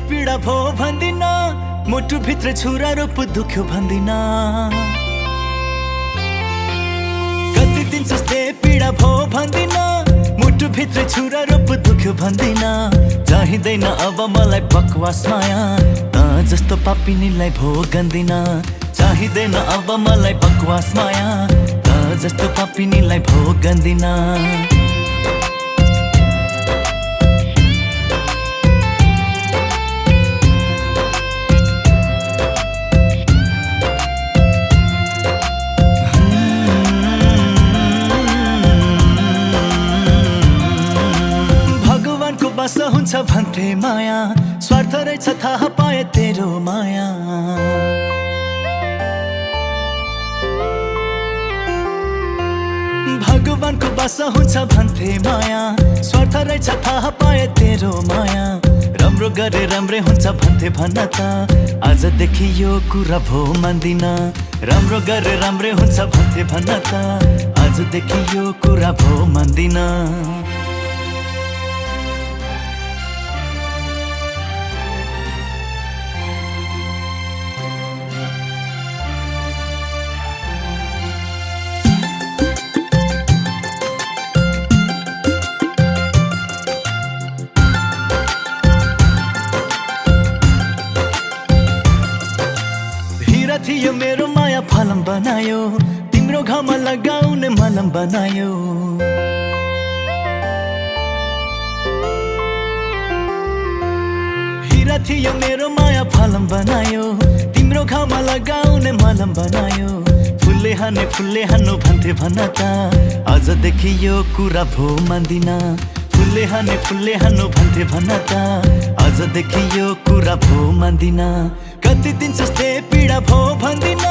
पीडा भो भन्दिन, मुटु भित्र छुरा रोप दुख्यो भन्दिन। कति दिन जस्तै पीडा भो भन्दिन, मुटु भित्र छुरा रोप दुख्यो भन्दिन। चाहिँदैन अब मलाई बकवास माया, जस्तो पापिनीलाई भोगन्दिन। चाहिँदैन अब मलाई बकवास माया, जस्तो पापिनीलाई भोगन्दिन। बस हुन्छ भन्थे माया, स्वार्थ रहेछ थाहा पाए तेरो माया। भगवानको बस हुन्छ भन्थे माया, स्वार्थ रहेछ थाहा पाए तेरो माया। राम्रो गरे राम्रै हुन्छ भन्थे भन्न त, आजदेखि यो कुरा भो मान्दिन। राम्रो गरे राम्रै हुन्छ भन्थे भन्न त, आजदेखि यो कुरा भो मान्दिन। थियो मेरो माया फलम बनायो, तिम्रो घाममा लगाउने मलम बनायो। हिरा थियो मेरो माया फलम बनायो, तिम्रो घाममा लगाउने मलम बनायो। फुलले हान्नु भन्थे भन्न त, आजदेखि यो कुरा भो मान्दिन। फुलले हान्नु भन्थे भन्न त, आजदेखि यो कुरा भो मान्दिन। कति दिन जस्तै पीडा भो भन्दिन,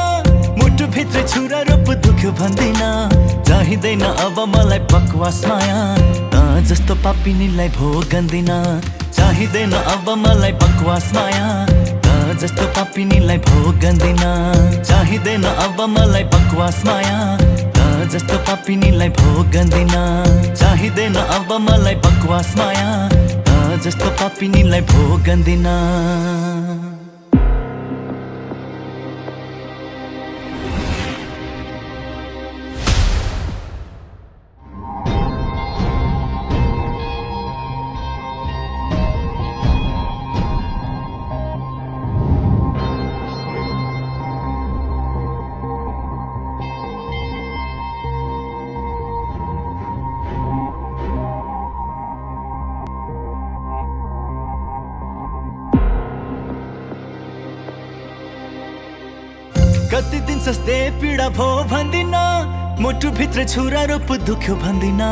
मुटु भित्र छुरा रोप दुख्यो भन्दिन। चाहिँदैन अब मलाई बकवास माया, जस्तो पापिनीलाई भोगन्दिन। चाहिँदैन अब मलाई बकवास माया, जस्तो पापिनीलाई भोगन्दिन। चाहिँदैन अब मलाई बकवास माया, जस्तो पापिनीलाई भोगन्दिन। चाहिँदैन अब मलाई बकवास माया, जस्तो पापिनीलाई भोगन्दिन। कति दिन जस्तै पीडा भो भन्दिन, मुटु भित्र छुरा रोप दुख्यो भन्दिन।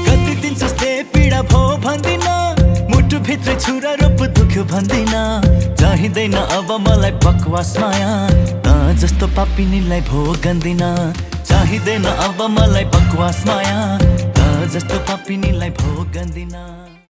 कति दिन जस्तै पीडा भो भन्दिन, मुटु भित्र छुरा रोप दुख्यो भन्दिन। चाहिँदैन अब मलाई बकवास माया, जस्तो पापिनीलाई भोगन्दिन। चाहिँदैन अब मलाई बकवास माया, जस्तो पापिनीलाई भोगन्दिन।